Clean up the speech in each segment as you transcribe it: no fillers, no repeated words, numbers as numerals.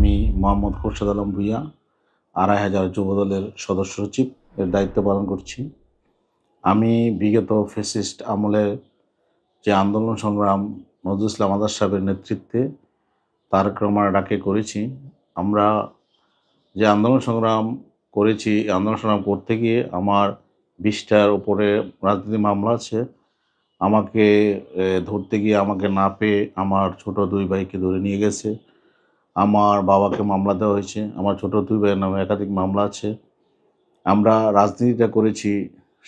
আমি মোহাম্মদ খোরশেদ আলম ভূঁইয়া ২৫০০ যুবদলের সদস্য সচিব এর দায়িত্ব পালন করছি। আমি বিগত ফ্যাসিস্ট আমলের যে আন্দোলন সংগ্রাম নজরুল ইসলাম আজাদ সাহেবের নেতৃত্বে তারেক রহমানের ডাকে করেছি। আমরা যে আন্দোলন সংগ্রাম করেছি, আন্দোলন সংগ্রাম করতে গিয়ে আমার ২০টার উপরে রাজনীতি মামলা আছে। আমাকে ধরতে গিয়ে আমাকে না পেয়ে আমার ছোট ২ ভাইকে ধরে নিয়ে গেছে। আমার বাবাকে মামলা দেওয়া হয়েছে। আমার ছোট ২ ভাইয়ের নামে একাধিক মামলা আছে। আমরা রাজনীতিটা করেছি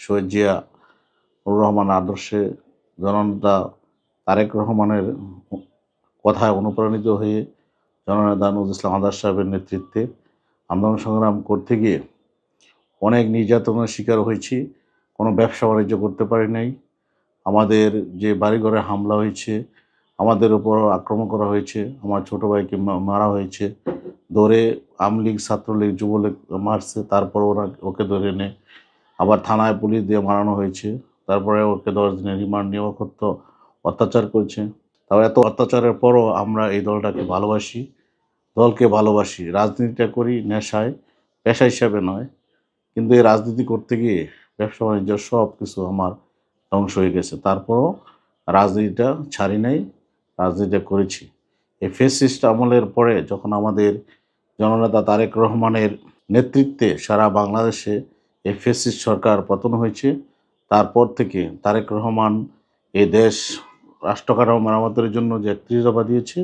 শহীদ জিয়াউর রহমান আদর্শে, জননেতা তারেক রহমানের কথায় অনুপ্রাণিত হয়ে জননেতা নজরুল ইসলাম আজাদ সাহেবের নেতৃত্বে আন্দোলন সংগ্রাম করতে গিয়ে অনেক নির্যাতনের শিকার হয়েছি। কোনো ব্যবসা বাণিজ্য করতে পারি নাই। আমাদের যে বাড়িঘরে হামলা হয়েছে, আমাদের উপর আক্রমণ করা হয়েছে, আমার ছোট ভাইকে মারা হয়েছে। ধরে আওয়ামী লীগ, ছাত্রলীগ, যুবলীগ মারছে, তারপর ওকে ধরে এনে আবার থানায় পুলিশ দিয়ে মারানো হয়েছে। তারপরে ওকে ১০ দিনের রিমান্ড নিয়ে অত্যাচার করেছে। তাও এত অত্যাচারের পরও আমরা এই দলটাকে ভালোবাসি, দলকে ভালোবাসি। রাজনীতিটা করি নেশায়, পেশা হিসাবে নয়। কিন্তু এই রাজনীতি করতে গিয়ে ব্যবসা বাণিজ্য সব কিছু আমার ধ্বংস হয়ে গেছে। তারপরও রাজনীতিটা ছাড়ি নাই, রাজনীতিটা করেছি। এই ফ্যাসিস্ট আমলের পরে যখন আমাদের জননেতা তারেক রহমানের নেতৃত্বে সারা বাংলাদেশে এই ফ্যাসিস্ট সরকার পতন হয়েছে, তারপর থেকে তারেক রহমান এই দেশ রাষ্ট্র কাঠামো মেরামতের জন্য যে ৩১ দফা দিয়েছে,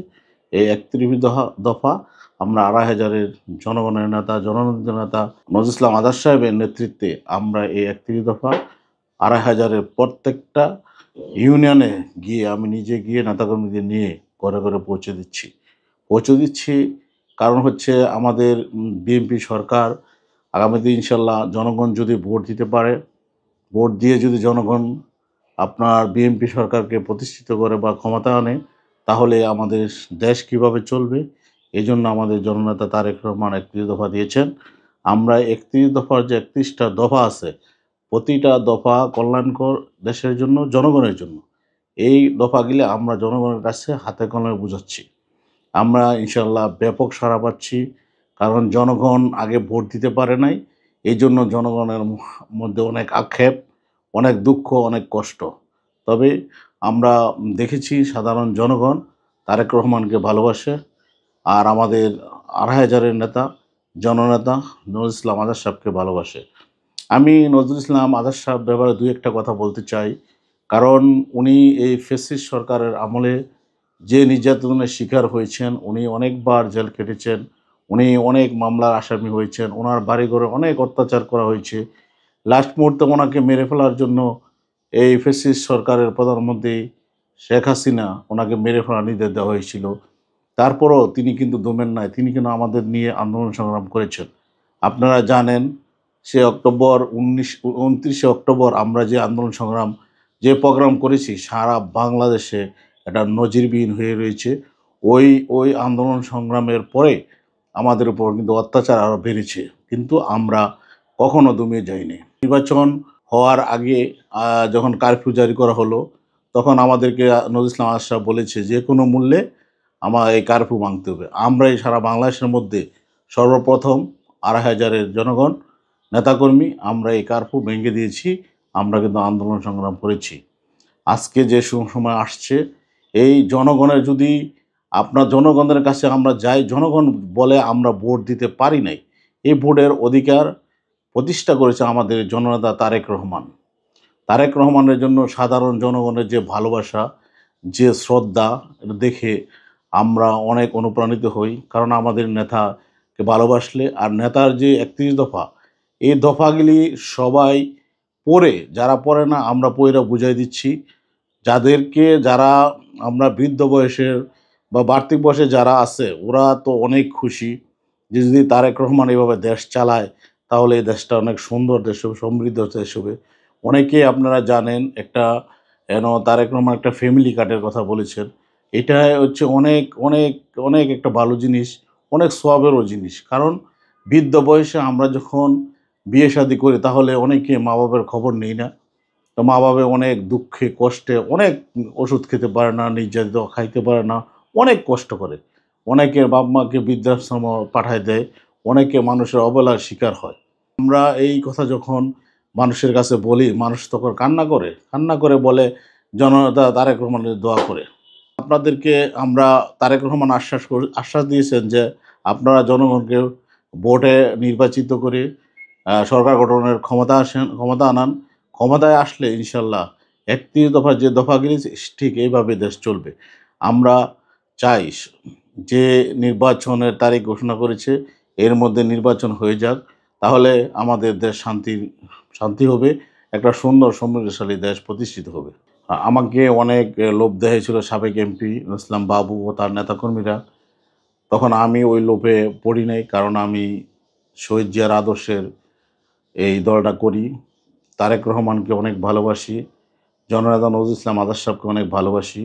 এই ৩১ দফা আমরা ২৫০০-এর জনগণের নেতা, জননেতার নেতা নজরুল ইসলাম আজাদ সাহেবের নেতৃত্বে আমরা এই ৩১ দফা ২৫০০-এর প্রত্যেকটা ইউনিয়নে গিয়ে আমি নিজে গিয়ে নেতাকর্মীদের নিয়ে ঘরে ঘরে পৌঁছে দিচ্ছি। কারণ হচ্ছে আমাদের বিএনপি সরকার আগামীতে ইনশাল্লাহ জনগণ যদি ভোট দিতে পারে, ভোট দিয়ে যদি জনগণ আপনার বিএনপি সরকারকে প্রতিষ্ঠিত করে বা ক্ষমতায় আনে, তাহলে আমাদের দেশ কিভাবে চলবে, এই জন্য আমাদের জননেতা তারেক রহমান ৩১ দফা দিয়েছেন। আমরা ৩১ দফার যে ৩১টা দফা আছে, প্রতিটা দফা কল্যাণকর দেশের জন্য, জনগণের জন্য। এই দফাগুলি আমরা জনগণের কাছে হাতে কলমে বুঝাচ্ছি। আমরা ইনশাল্লাহ ব্যাপক সাড়া পাচ্ছি। কারণ জনগণ আগে ভোট দিতে পারে নাই। এই জন্য জনগণের মধ্যে অনেক আক্ষেপ, অনেক দুঃখ, অনেক কষ্ট। তবে আমরা দেখেছি সাধারণ জনগণ তারেক রহমানকে ভালোবাসে। আর আমাদের ২৫০০-এর নেতা, জননেতা নজরুল ইসলাম আজাদ সাহেবকে ভালোবাসে। আমি নজরুল ইসলাম আজাদ সাহেব ব্যাপারে ২-১টা কথা বলতে চাই। কারণ উনি এই ফ্যাসিস্ট সরকারের আমলে যে নির্যাতনের শিকার হয়েছেন, উনি অনেকবার জেল খেটেছেন, উনি অনেক মামলার আসামি হয়েছেন, ওনার বাড়িঘরে অনেক অত্যাচার করা হয়েছে। লাস্ট মুহূর্তে ওনাকে মেরে ফেলার জন্য এই ফ্যাসিস্ট সরকারের প্রধানমন্ত্রী শেখ হাসিনা ওনাকে মেরে ফেলার নির্দেশ দেওয়া হয়েছিল। তারপরও তিনি কিন্তু দমেন নাই, তিনি কিন্তু আমাদের নিয়ে আন্দোলন সংগ্রাম করেছেন। আপনারা জানেন সে ২৯শে অক্টোবর আমরা যে আন্দোলন সংগ্রাম, যে প্রোগ্রাম করেছি সারা বাংলাদেশে এটা নজিরবিহীন হয়ে রয়েছে। ওই আন্দোলন সংগ্রামের পরে আমাদের উপর কিন্তু অত্যাচার আরও বেড়েছে, কিন্তু আমরা কখনো দমিয়ে যাইনি। নির্বাচন হওয়ার আগে যখন কারফিউ জারি করা হলো, তখন আমাদেরকে নজরুল ইসলাম আজাদ সাহেব বলেছে যে কোনো মূল্যে আমার এই কারফিউ ভাঙতে হবে। আমরা এই সারা বাংলাদেশের মধ্যে সর্বপ্রথম ২৫০০-এর জনগণ, নেতাকর্মী আমরা এই কারফিউ ভেঙে দিয়েছি। আমরা কিন্তু আন্দোলন সংগ্রাম করেছি। আজকে যে সময় আসছে, এই জনগণের যদি আপনার জনগণের কাছে আমরা যাই, জনগণ বলে আমরা ভোট দিতে পারি নাই। এই ভোটের অধিকার প্রতিষ্ঠা করেছে আমাদের জননেতা তারেক রহমান। তারেক রহমানের জন্য সাধারণ জনগণের যে ভালোবাসা, যে শ্রদ্ধা, এটা দেখে আমরা অনেক অনুপ্রাণিত হই। কারণ আমাদের নেতাকে ভালোবাসলে, আর নেতার যে ৩১ দফা, এই দফাগুলি সবাই পড়ে, যারা পড়ে না আমরা পইরা বুঝাই দিচ্ছি। যারা আমরা বৃদ্ধ বয়সের বা বাড়তি বয়সে যারা আছে, ওরা তো অনেক খুশি যে যদি তারেক রহমান এভাবে দেশ চালায়, তাহলে এই দেশটা অনেক সুন্দর দেশ হবে, সমৃদ্ধ দেশ হবে। অনেকেই আপনারা জানেন তারেক রহমান একটা ফ্যামিলি কার্ডের কথা বলেছেন। এটা হচ্ছে অনেক অনেক অনেক একটা ভালো জিনিস, অনেক সওয়াবেরও জিনিস। কারণ বৃদ্ধ বয়সে আমরা যখন বিয়ে শাদী করি, তাহলে অনেকে মা বাবার খবর নেই না। তো মা বাবা অনেক দুঃখে কষ্টে অনেক ওষুধ খেতে পারে না, নির্যাতিত খাইতে পারে না, অনেক কষ্ট করে। অনেকের বাপ মাকে বৃদ্ধাশ্রম পাঠায় দেয়, অনেকে মানুষের অবহেলার শিকার হয়। আমরা এই কথা যখন মানুষের কাছে বলি, মানুষ তখন কান্না করে বলে জননেতা তারেক রহমানের দোয়া করে। আপনাদেরকে আমরা তারেক রহমান আশ্বাস দিয়েছেন যে আপনারা জনগণকে ভোটে নির্বাচিত করে সরকার গঠনের ক্ষমতা আনান। ক্ষমতায় আসলে ইনশাল্লাহ ৩১ দফার যে দফাগুলি ঠিক এইভাবে দেশ চলবে। আমরা চাই যে নির্বাচনের তারিখ ঘোষণা করেছে এর মধ্যে নির্বাচন হয়ে যাক, তাহলে আমাদের দেশ শান্তি হবে, একটা সুন্দর সমৃদ্ধশালী দেশ প্রতিষ্ঠিত হবে। আমাকে অনেক লোভ দেখিয়েছিল সাবেক এমপি ইসলাম বাবু ও তার নেতাকর্মীরা। তখন আমি ওই লোভে পড়ি নাই, কারণ আমি শহীদ জিয়ার আদর্শের এই দলটা করি। তারেক রহমানকে অনেক ভালোবাসি, জননেতা নজরুল ইসলাম আজাদ সাহেবকে অনেক ভালোবাসি।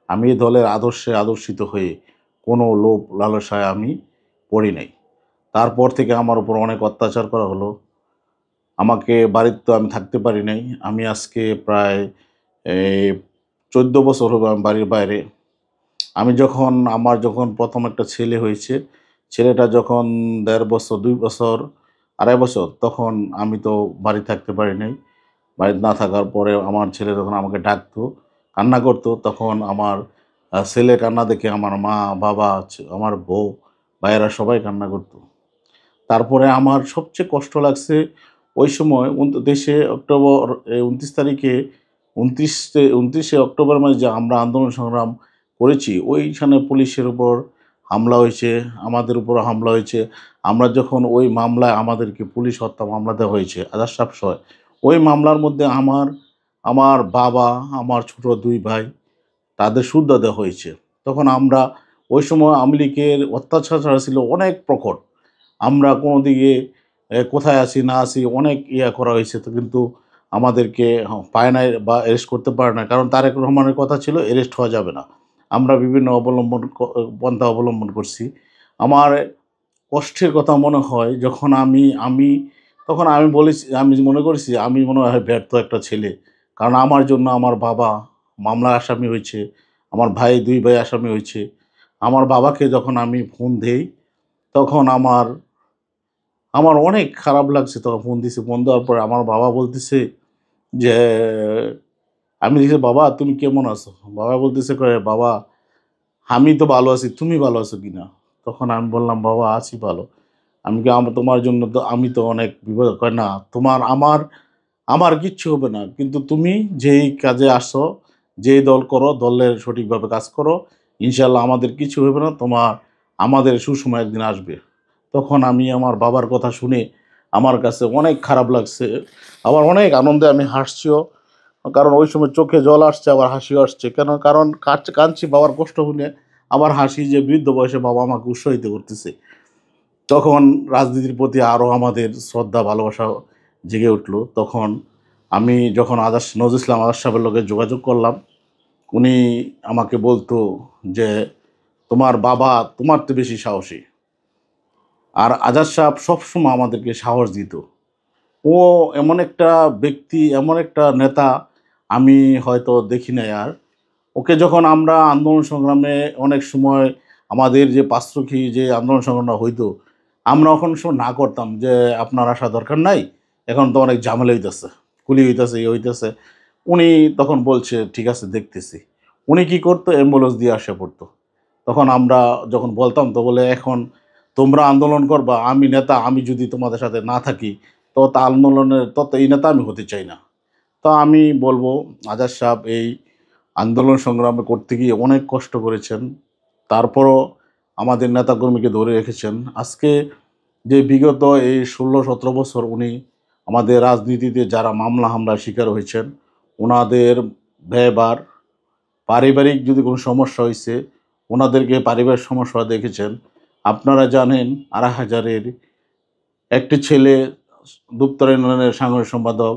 আমি এই দলের আদর্শে আদর্শিত হয়ে কোনো লোভ লালসায় আমি পড়ি নাই। তারপর থেকে আমার উপর অনেক অত্যাচার করা হলো। আমাকে বাড়িতে তো আমি থাকতে পারি নাই। আমি আজকে প্রায় এই ১৪ বছর হবে আমি বাড়ির বাইরে। আমার যখন প্রথম একটা ছেলে হয়েছে, ছেলেটা যখন ১.৫ বছর, ২ বছর, ২.৫ বছর, তখন আমি তো বাড়ি থাকতে পারি নাই। বাড়িতে না থাকার পরে আমার ছেলে যখন আমাকে ডাকতো, কান্না করতো, তখন আমার ছেলের কান্না দেখে আমার মা, বাবা, আমার বউ, ভাইয়েরা সবাই কান্না করতো। তারপরে আমার সবচেয়ে কষ্ট লাগছে ওই সময় ২৯শে অক্টোবর, ২৯ তারিখে ২৯শে অক্টোবর মাসে যে আমরা আন্দোলন সংগ্রাম করেছি, ওইখানে পুলিশের উপর হামলা হয়েছে, আমাদের উপরও হামলা হয়েছে। আমরা যখন ওই মামলায় আমাদেরকে পুলিশ হত্যা মামলা দেওয়া হয়েছে আজাদ সাহেব সহ। ওই মামলার মধ্যে আমার বাবা, আমার ছোট ২ ভাই, তাদের সুদ্ধা দেওয়া হয়েছে। তখন আমরা ওই সময় আওয়ামী লীগের অত্যাচার ছিল অনেক প্রখর। আমরা কোনো দিকে কোথায় আছি না আছি অনেক করা হয়েছে, তো কিন্তু আমাদেরকে পায় নাই বা অ্যারেস্ট করতে পারে না, কারণ তারেক রহমানের কথা ছিল অ্যারেস্ট হওয়া যাবে না। আমরা বিভিন্ন পন্থা অবলম্বন করছি। আমার কষ্টের কথা মনে হয় যখন তখন আমি মনে করেছি আমি মনে হয় ব্যর্থ একটা ছেলে, কারণ আমার জন্য আমার বাবা মামলার আসামি হয়েছে, আমার ভাই ২ ভাই আসামি হয়েছে। আমার বাবাকে যখন আমি ফোন দেই, তখন আমার অনেক খারাপ লাগছে। তখন ফোন দিছি, ফোন দেওয়ার পরে আমার বাবা বলতেছে যে, আমি লিখছি, "বাবা তুমি কেমন আছো?" বাবা বলতেছে, কয়ে, "বাবা আমি তো ভালো আছি, তুমি ভালো আছো কিনা?" তখন আমি বললাম, "বাবা আছি ভালো।" তোমার জন্য তো আমি তো অনেক বিপদ।" কয়, "না, আমার কিচ্ছু হবে না। কিন্তু তুমি যেই কাজে আসো, যেই দল করো, দলের সঠিকভাবে কাজ করো। ইনশাআল্লাহ আমাদের কিছু হবে না। আমাদের সুসময় একদিন আসবে।" তখন আমি আমার বাবার কথা শুনে আমার কাছে অনেক খারাপ লাগছে। আবার অনেক আনন্দে আমি হাসছিও। কারণ ওই সময় চোখে জল আসছে, আবার হাসিও আসছে। কারণ কাঁদছি বাবার কষ্ট শুনে, আবার হাসি যে বৃদ্ধ বয়সে বাবা আমাকে উৎসাহিত করতেছে। তখন রাজনীতির প্রতি আরও আমাদের শ্রদ্ধা ভালোবাসা জেগে উঠল। তখন আমি যখন নজরুল ইসলাম আজাদ সাহেবের লগে যোগাযোগ করলাম, উনি আমাকে বলতো যে, "তোমার বাবা তোমার চেয়ে বেশি সাহসী।" আর আজাদ সাহেব সবসময় আমাদেরকে সাহস দিত। ও এমন একটা ব্যক্তি, এমন একটা নেতা আমি হয়তো দেখি নাই আর। ওকে যখন আমরা আন্দোলন সংগ্রামে অনেক সময় আমাদের যে পাঁচরুখী যে আন্দোলন সংগ্রামটা হইতো, আমরা অনেক সময় না করতাম যে, "আপনার আসা দরকার নাই। এখন তো অনেক ঝামেলা হইতেছে, গুলি হইতেছে, হইতেছে।" উনি তখন বলছে, "ঠিক আছে দেখতেছি।" উনি কি করতো? অ্যাম্বুলেন্স দিয়ে আসে পড়তো। তখন আমরা যখন বলতাম, তো বলে, "এখন তোমরা আন্দোলন করবা, আমি নেতা, আমি যদি তোমাদের সাথে না থাকি, তো এই নেতা আমি হতে চাই না।" তো আমি বলব, আজাদ সাহেব এই আন্দোলন সংগ্রামে করতে গিয়ে অনেক কষ্ট করেছেন। তারপরও আমাদের নেতাকর্মীকে ধরে রেখেছেন। আজকে যে বিগত এই ১৬-১৭ বছর উনি আমাদের রাজনীতিতে যারা মামলা হামলার শিকার হয়েছেন, উনাদের ব্যয়ভার, পারিবারিক যদি কোনো সমস্যা হইছে, উনাদেরকে পারিবারিক সমস্যা দেখেছেন। আপনারা জানেন ২৫০০-এর একটি ছেলে দুপ্তরা ইউনিয়নের সাংগঠনিক সম্পাদক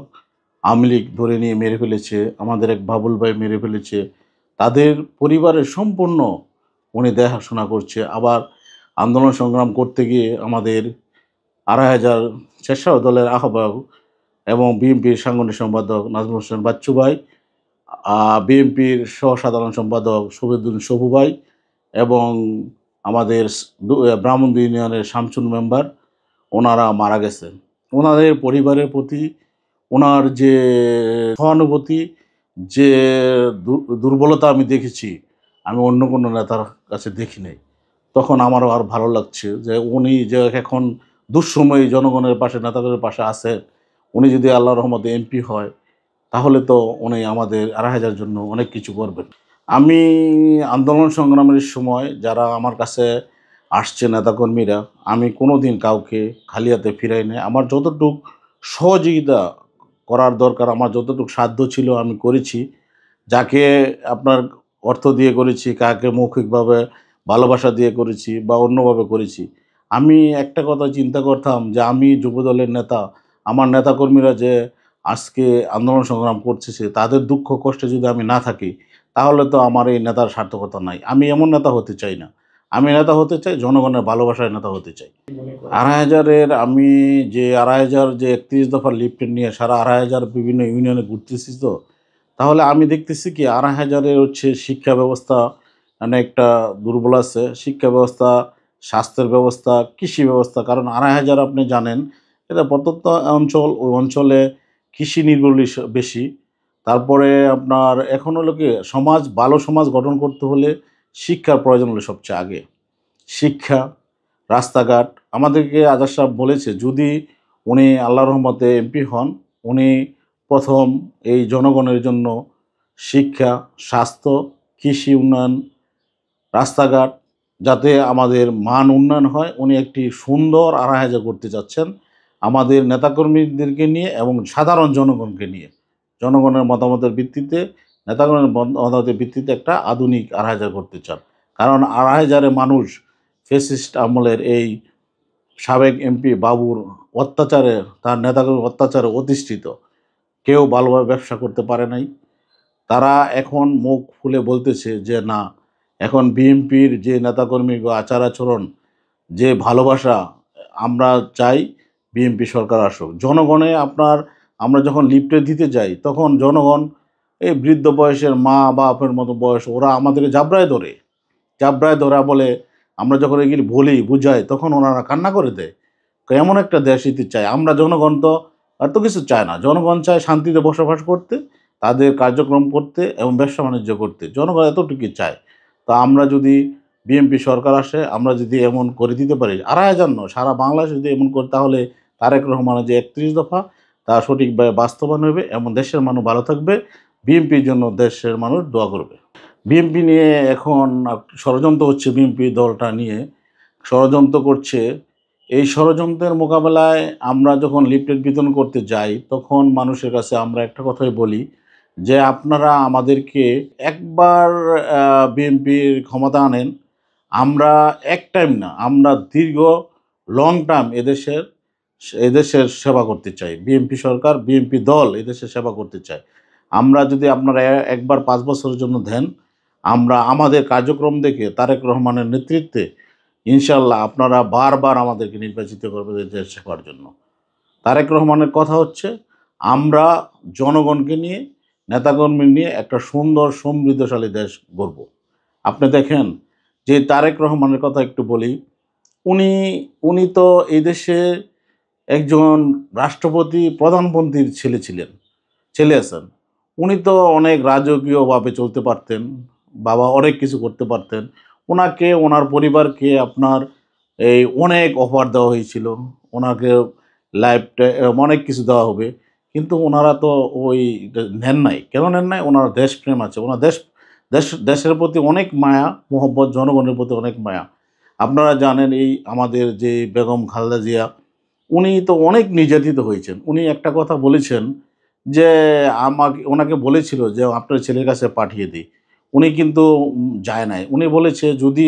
আওয়ামী লীগ ধরে নিয়ে মেরে ফেলেছে। আমাদের এক বাবুল ভাই মেরে ফেলেছে। তাদের পরিবারের সম্পূর্ণ উনি দেখাশোনা করছে। আবার আন্দোলন সংগ্রাম করতে গিয়ে আমাদের ২৫০০ স্বেচ্ছাসেবক দলের আহ্বায়ক এবং বিএনপির সাংগঠনিক সম্পাদক নাজমুল হোসেন বাচ্চু ভাই, বিএনপির সহ সাধারণ সম্পাদক শফিউদ্দিন সপু ভাই এবং আমাদের ব্রাহ্মণবাড়িয়া ইউনিয়নের শামসুল মেম্বার, ওনারা মারা গেছেন। ওনাদের পরিবারের প্রতি ওনার যে সহানুভূতি, যে দুর্বলতা আমি দেখেছি, আমি অন্য কোনো নেতার কাছে দেখি নাই। তখন আমারও আর ভালো লাগছে যে উনি যে এখন দুঃসময়ে জনগণের পাশে, নেতাদের পাশে আছেন। উনি যদি আল্লাহর রহমতে এমপি হয়, তাহলে তো উনি আমাদের আড়াইহাজার জন্য অনেক কিছু করবেন। আমি আন্দোলন সংগ্রামের সময় যারা আমার কাছে আসছে নেতাকর্মীরা, আমি কোনো দিন কাউকে খালি হাতে ফিরাই নাই। আমার যতটুক সহযোগিতা করার দরকার, আমার যতটুকু সাধ্য ছিল আমি করেছি। যাকে আপনার অর্থ দিয়ে করেছি, কাকে মৌখিকভাবে ভালোবাসা দিয়ে করেছি বা অন্যভাবে করেছি। আমি একটা কথা চিন্তা করতাম যে আমি যুবদলের নেতা, আমার নেতাকর্মীরা যে আজকে আন্দোলন সংগ্রাম করতেছে, তাদের দুঃখ কষ্টে যদি আমি না থাকি, তাহলে তো আমার এই নেতার সার্থকতা নাই। আমি এমন নেতা হতে চাই না। আমি নেতা হতে চাই, জনগণের ভালোবাসার নেতা হতে চাই। ২৫০০-এর আমি যে ২৫০০ যে ৩১ দফার লিফলেট নিয়ে সারা ২৫০০ বিভিন্ন ইউনিয়নে ঘুরতেছি, তো তাহলে আমি দেখতেছি কি ২৫০০-এর হচ্ছে শিক্ষা ব্যবস্থা অনেকটা দুর্বল আছে। শিক্ষা ব্যবস্থা, স্বাস্থ্যের ব্যবস্থা, কৃষি ব্যবস্থা। কারণ ২৫০০ আপনি জানেন এটা প্রত্যন্ত অঞ্চল, ওই অঞ্চলে কৃষি নির্ভরশীল বেশি। তারপরে আপনার এখন হলো কি সমাজ, ভালো সমাজ গঠন করতে হলে শিক্ষার প্রয়োজন হলো সবচেয়ে আগে। শিক্ষা, রাস্তাঘাট। আমাদেরকে আজাদ সাহেব বলেছে যদি উনি আল্লাহর রহমতে এমপি হন, উনি প্রথম এই জনগণের জন্য শিক্ষা, স্বাস্থ্য, কৃষি উন্নয়ন, রাস্তাঘাট, যাতে আমাদের মান উন্নয়ন হয়, উনি একটি সুন্দর আড়াইহাজার করতে চাচ্ছেন আমাদের নেতাকর্মীদেরকে নিয়ে এবং সাধারণ জনগণকে নিয়ে। জনগণের মতামতের ভিত্তিতে, নেতাগণের মতামতের ভিত্তিতে একটা আধুনিক আড়াইহাজার করতে চান। কারণ ২৫০০ মানুষ ফ্যাসিস্ট আমলের এই সাবেক এমপি বাবুর অত্যাচারে, তার নেতাকর্মীর অত্যাচারে অধিষ্ঠিত। কেউ ভালোভাবে ব্যবসা করতে পারে নাই। তারা এখন মুখ ফুলে বলতেছে যে না, এখন বিএনপির যে নেতাকর্মীর আচার আচরণ, যে ভালোবাসা, আমরা চাই বিএনপি সরকার আসুক। জনগণে আপনার, আমরা যখন লিফলেট দিতে যাই তখন জনগণ, এই বৃদ্ধ বয়সের মা বাপের মতো বয়স, ওরা আমাদেরকে জাবড়ায় ধরে, জাবড়ায় ধরা বলে, আমরা যখন এগুলি বলি বুঝাই তখন ওনারা কান্না করে দেয়। তো এমন একটা দেশ ইতি চাই আমরা। জনগণ তো এত কিছু চায় না। জনগণ চায় শান্তিতে বসবাস করতে, তাদের কার্যক্রম করতে এবং ব্যবসা বাণিজ্য করতে। জনগণ এতটুকুই চায়। তো আমরা যদি বিএনপি সরকার আসে, আমরা যদি এমন করে দিতে পারি, ২৫০০ নয়, সারা বাংলাদেশে যদি এমন করে, তাহলে তারেক রহমানের যে ৩১ দফা তা সঠিকভাবে বাস্তবায়ন হবে এবং দেশের মানুষ ভালো থাকবে। বিএনপির জন্য দেশের মানুষ দোয়া করবে। বিএনপি নিয়ে এখন ষড়যন্ত্র হচ্ছে, বিএনপি দলটা নিয়ে ষড়যন্ত্র করছে। এই ষড়যন্ত্রের মোকাবেলায় আমরা যখন লিফলেট বিতরণ করতে যাই, তখন মানুষের কাছে আমরা একটা কথাই বলি যে আপনারা আমাদেরকে একবার বিএনপির ক্ষমতা আনেন, আমরা এক টাইম না, আমরা দীর্ঘ লং টার্ম এদেশের সেবা করতে চাই। বিএনপি সরকার, বিএনপি দল এদেশের সেবা করতে চায়। আমরা যদি আপনারা একবার ৫ বছরের জন্য দেন, আমরা আমাদের কার্যক্রম দেখে তারেক রহমানের নেতৃত্বে ইনশাল্লাহ আপনারা বারবার আমাদেরকে নির্বাচিত করবেন দেশ সেবার জন্য। তারেক রহমানের কথা হচ্ছে আমরা জনগণকে নিয়ে, নেতাকর্মী নিয়ে একটা সুন্দর সমৃদ্ধশালী দেশ গড়ব। আপনি দেখেন যে তারেক রহমানের কথা একটু বলি, উনি উনি তো এই দেশে একজন রাষ্ট্রপতি প্রধানমন্ত্রীর ছেলে ছিলেন, ছেলে আছেন। উনি তো অনেক রাজকীয়ভাবে চলতে পারতেন, বাবা অনেক কিছু করতে পারতেন। ওনাকে, ওনার পরিবারকে আপনার এই অনেক অফার দেওয়া হয়েছিল, ওনাকে লাইফটা অনেক কিছু দেওয়া হবে, কিন্তু ওনারা তো ওই নেন নাই। কেন নেন নাই? ওনার দেশপ্রেম আছে, ওনার দেশের প্রতি অনেক মায়া মোহব্বত, জনগণের প্রতি অনেক মায়া। আপনারা জানেন এই আমাদের যে বেগম খালেদা জিয়া, উনি তো অনেক নির্যাতিত হয়েছেন। উনি একটা কথা বলেছেন যে ওনাকে বলেছিল যে আপনার ছেলের কাছে পাঠিয়ে দিই। উনি কিন্তু যায় নাই। উনি বলেছে যদি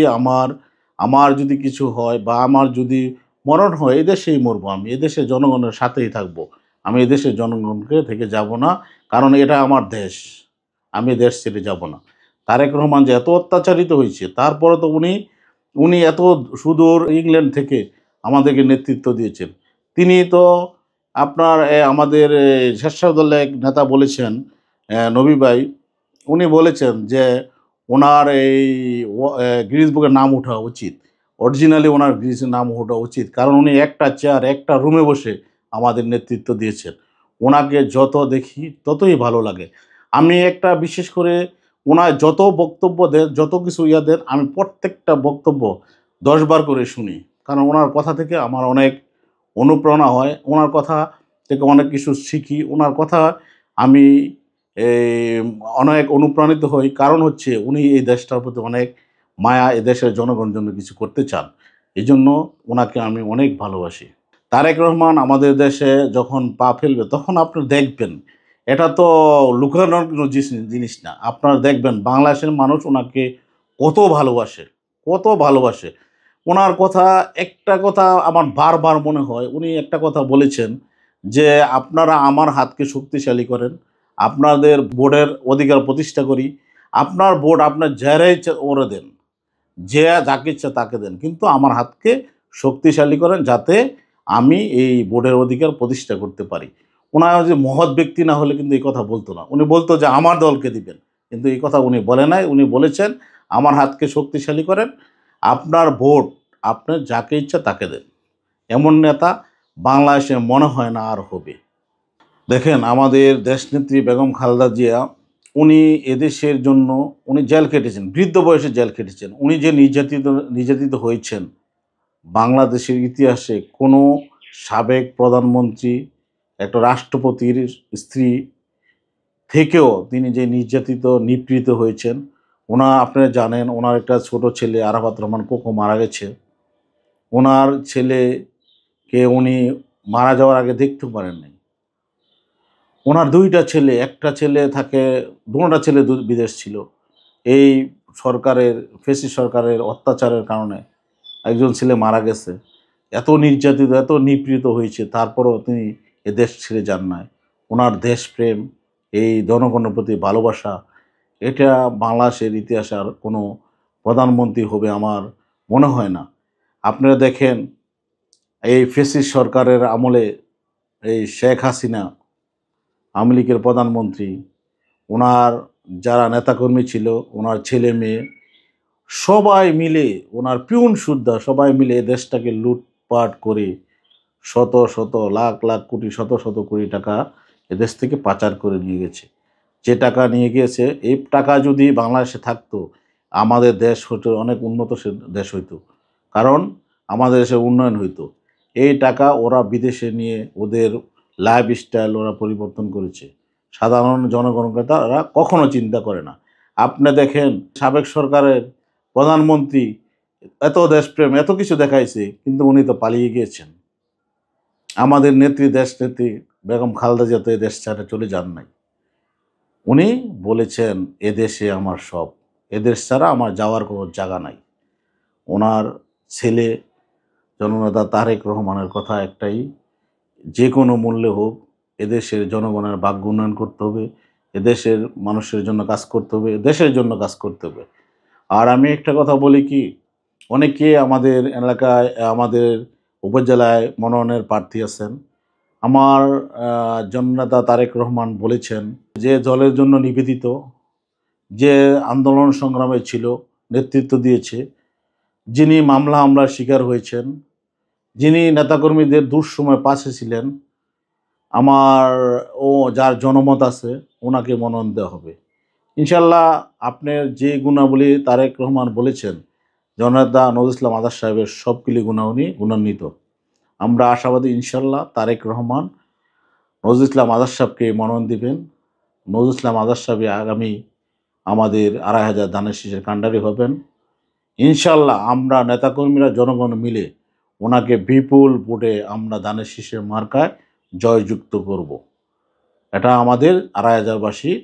আমার যদি কিছু হয় বা আমার যদি মরণ হয়, এদেশেই মরবো আমি। এদেশের জনগণের সাথেই থাকবো। আমি এদেশের জনগণকে থেকে যাব না। কারণ এটা আমার দেশ। আমি দেশ ছেড়ে যাব না। তারেক রহমান যে এত অত্যাচারিত হয়েছে, তারপরে তো উনি এত সুদূর ইংল্যান্ড থেকে আমাদেরকে নেতৃত্ব দিয়েছেন। তিনি তো আপনার আমাদের স্বেচ্ছাসেবক দলের এক নেতা বলেছেন, নবী ভাই, উনি বলেছেন যে ওনার এই গিনেস বুকে নাম ওঠা উচিত। অরিজিনালি ওনার গ্রিসের নাম ওঠা উচিত, কারণ উনি একটা চেয়ার একটা রুমে বসে আমাদের নেতৃত্ব দিয়েছেন। ওনাকে যত দেখি ততই ভালো লাগে। আমি একটা বিশেষ করে ওনার যত বক্তব্য দেন, যত কিছু দেন, আমি প্রত্যেকটা বক্তব্য ১০ বার করে শুনি। কারণ ওনার কথা থেকে আমার অনেক অনুপ্রেরণা হয়। ওনার কথা থেকে অনেক কিছু শিখি। ওনার কথা আমি এই অনেক অনুপ্রাণিত হই। কারণ হচ্ছে উনি এই দেশটার প্রতি অনেক মায়া, এ দেশের জনগণের জন্য কিছু করতে চান। এজন্য ওনাকে আমি অনেক ভালোবাসি। তারেক রহমান আমাদের দেশে যখন পা ফেলবে তখন আপনি দেখবেন, এটা তো লুকানোর কোনো জিনিস না। আপনারা দেখবেন বাংলাদেশের মানুষ ওনাকে কত ভালোবাসে, কত ভালোবাসে। ওনার কথা, একটা কথা আমার বারবার মনে হয়, উনি একটা কথা বলেছেন যে, "আপনারা আমার হাতকে শক্তিশালী করেন, আপনাদের ভোটের অধিকার প্রতিষ্ঠা করি। আপনার ভোট আপনার যারে ইচ্ছা ওরে দেন। যে যাকে ইচ্ছা তাকে দেন। কিন্তু আমার হাতকে শক্তিশালী করেন যাতে আমি এই ভোটের অধিকার প্রতিষ্ঠা করতে পারি।" উনার যে মহৎ ব্যক্তি না হলে কিন্তু এই কথা বলতো না। উনি বলতো যে, "আমার দলকে দিবেন।" কিন্তু এই কথা উনি বলে নাই। উনি বলেছেন, "আমার হাতকে শক্তিশালী করেন। আপনার ভোট আপনার যাকে ইচ্ছা তাকে দেন।" এমন নেতা বাংলাদেশে মনে হয় না আর হবে। দেখেন আমাদের দেশনেত্রী বেগম খালেদা জিয়া, উনি এদেশের জন্য উনি জেল খেটেছেন। বৃদ্ধ বয়সে জেল খেটেছেন। উনি যে নির্যাতিত হয়েছেন, বাংলাদেশের ইতিহাসে কোনো সাবেক প্রধানমন্ত্রী, একটা রাষ্ট্রপতির স্ত্রী থেকেও তিনি যে নিপীড়িত হয়েছেন, আপনারা জানেন ওনার একটা ছোট ছেলে আরাফাত রহমান কোকো মারা গেছে। ওনার ছেলেকে উনি মারা যাওয়ার আগে দেখতেও পারেন নাই। ওনার ২ টা ছেলে, একটা ছেলে থাকে, দোনোটা ছেলে বিদেশ ছিল। এই ফ্যাসিস্ট সরকারের অত্যাচারের কারণে একজন ছেলে মারা গেছে। এত নির্যাতিত, এত নিপীড়িত হয়েছে, তারপরেও তিনি এ দেশ ছেড়ে যান নাই। ওনার দেশপ্রেম, এই জনগণের প্রতি ভালোবাসা, এটা বাংলাদেশের ইতিহাসে আর কোনো প্রধানমন্ত্রী হবে আমার মনে হয় না। আপনারা দেখেন এই ফ্যাসিস্ট সরকারের আমলে এই শেখ হাসিনা, আওয়ামী লীগের প্রধানমন্ত্রী, ওনার যারা নেতাকর্মী ছিল, ওনার ছেলে-মেয়ে সবাই মিলে, ওনার পিয়ন সুদ্ধা সবাই মিলে এ দেশটাকে লুটপাট করে শত, শত, লাখ, লাখ কোটি, শত, শত কোটি টাকা এদেশ থেকে পাচার করে নিয়ে গেছে। যে টাকা নিয়ে গিয়েছে, এই টাকা যদি বাংলাদেশে থাকতো, আমাদের দেশ হয়তো অনেক উন্নত দেশ হইতো। কারণ আমাদের দেশের উন্নয়ন হইতো। এই টাকা ওরা বিদেশে নিয়ে ওদের লাইফস্টাইল ওরা পরিবর্তন করেছে। সাধারণ জনগণকে তারা কখনো চিন্তা করে না। আপনি দেখেন সাবেক সরকারের প্রধানমন্ত্রী এত দেশপ্রেম, এত কিছু দেখাইছে, কিন্তু উনি তো পালিয়ে গিয়েছেন। আমাদের দেশনেত্রী বেগম খালেদা জিয়া তো এ দেশ ছেড়ে চলে যান নাই। উনি বলেছেন, "এদেশে আমার সব। এদেশ ছাড়া আমার যাওয়ার কোনো জায়গা নাই।" ওনার ছেলে জননেতা তারেক রহমানের কথা একটাই, "যে কোনো মূল্যে হোক এদেশের জনগণের ভাগ্য উন্নয়ন করতে হবে, এদেশের মানুষের জন্য কাজ করতে হবে, দেশের জন্য কাজ করতে হবে।" আর আমি একটা কথা বলি কি, অনেকে আমাদের এলাকায়, আমাদের উপজেলায় মনোনয়নের প্রার্থী আছেন। আমার জননেতা তারেক রহমান বলেছেন, যে দলের জন্য নিবেদিত, যে আন্দোলন সংগ্রামে ছিল, নেতৃত্ব দিয়েছে, যিনি মামলা হামলার শিকার হয়েছেন, যিনি নেতাকর্মীদের দুঃসময়ে পাশে ছিলেন, আমার যার জনমত আছে, ওনাকে মনোনয়ন দেওয়া হবে। ইনশাল্লাহ আপনার যে গুণাবলী তারেক রহমান বলেছেন, জননেতা নজরুল ইসলাম আজাদ সাহেবের সবগুলি গুণাবলী গুণান্বিত। আমরা আশাবাদী ইনশাল্লাহ তারেক রহমান নজরুল ইসলাম আজাদ সাহেবকে মনোনয়ন দিবেন। নজরুল ইসলাম আজাদ সাহেব আগামী আমাদের ২৫০০ ধানের শীষের কাণ্ডারি হবেন। ইনশাল্লাহ আমরা নেতাকর্মীরা জনগণ মিলে ওনাকে বিপুল ভোটে আমরা ধানের শীষের মার্কায় জয়যুক্ত করব। এটা আমাদের ২৫০০বাসী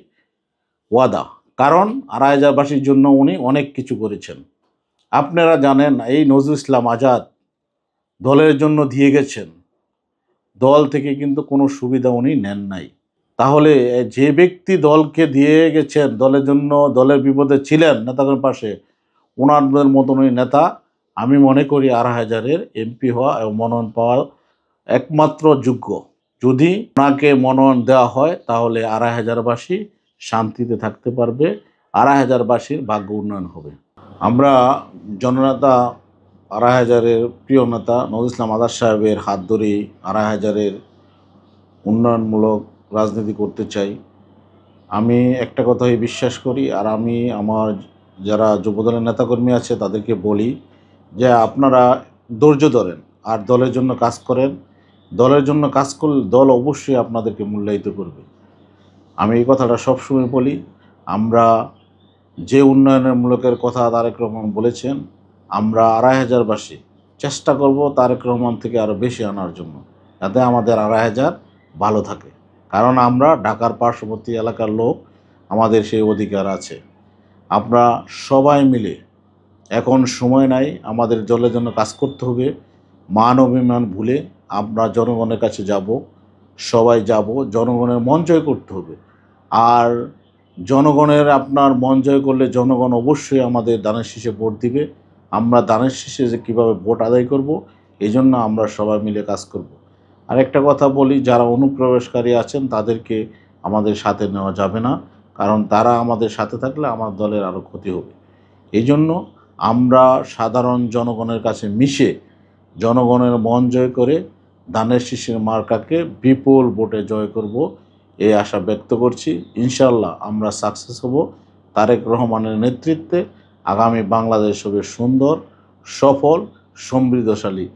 ওয়াদা। কারণ ২৫০০বাসীর জন্য উনি অনেক কিছু করেছেন। আপনারা জানেন এই নজরুল ইসলাম আজাদ দলের জন্য দিয়ে গেছেন। দল থেকে কিন্তু কোনো সুবিধা উনি নেন নাই। তাহলে যে ব্যক্তি দলকে দিয়ে গেছেন, দলের জন্য, দলের বিপদে ছিলেন নেতাদের পাশে, ওনাদের মতনই নেতা আমি মনে করি ২৫০০-এর এমপি হওয়া এবং মনোনয়ন পাওয়ার একমাত্র যোগ্য। যদি ওনাকে মনোনয়ন দেওয়া হয় তাহলে ২৫০০বাসী শান্তিতে থাকতে পারবে, ২৫০০বাসীর ভাগ্য উন্নয়ন হবে। আমরা জননেতা আড়াই প্রিয় নেতা নজরুল ইসলাম আজাদ সাহেবের হাত ধরে আড়াই উন্নয়নমূলক রাজনীতি করতে চাই। আমি একটা কথাই বিশ্বাস করি, আর আমি আমার যারা যুবদলের নেতাকর্মী আছে তাদেরকে বলি যে আপনারা ধৈর্য ধরেন আর দলের জন্য কাজ করেন। দলের জন্য কাজ করলে দল অবশ্যই আপনাদেরকে মূল্যায়িত করবে। আমি এই কথাটা সবসময় বলি। আমরা যে উন্নয়নের মূলকের কথা তারেক রহমান বলেছেন, আমরা ২৫০০বাসী চেষ্টা করব তারেক রহমান থেকে আরও বেশি আনার জন্য, যাতে আমাদের ২৫০০ ভালো থাকে। কারণ আমরা ঢাকার পার্শ্ববর্তী এলাকার লোক, আমাদের সেই অধিকার আছে। আমরা সবাই মিলে, এখন সময় নাই, আমাদের দলের জন্য কাজ করতে হবে। মান অভিমান ভুলে আমরা জনগণের কাছে যাব, সবাই যাব, জনগণের মন জয় করতে হবে। আর জনগণের আপনার মন জয় করলে জনগণ অবশ্যই আমাদের দানের শীষে ভোট দিবে। আমরা দানের শীষে যে কীভাবে ভোট আদায় করব, এই জন্য আমরা সবাই মিলে কাজ করব। আরেকটা কথা বলি, যারা অনুপ্রবেশকারী আছেন তাদেরকে আমাদের সাথে নেওয়া যাবে না, কারণ তারা আমাদের সাথে থাকলে আমার দলের আরও ক্ষতি হবে। এই জন্য আমরা সাধারণ জনগণের কাছে মিশে জনগণের মন জয় করে ধানের শীষের মার্কাকে বিপুল ভোটে জয় করব, এই আশা ব্যক্ত করছি। ইনশাল্লাহ আমরা সাকসেস হব। তারেক রহমানের নেতৃত্বে আগামী বাংলাদেশ হবে সুন্দর, সফল, সমৃদ্ধশালী।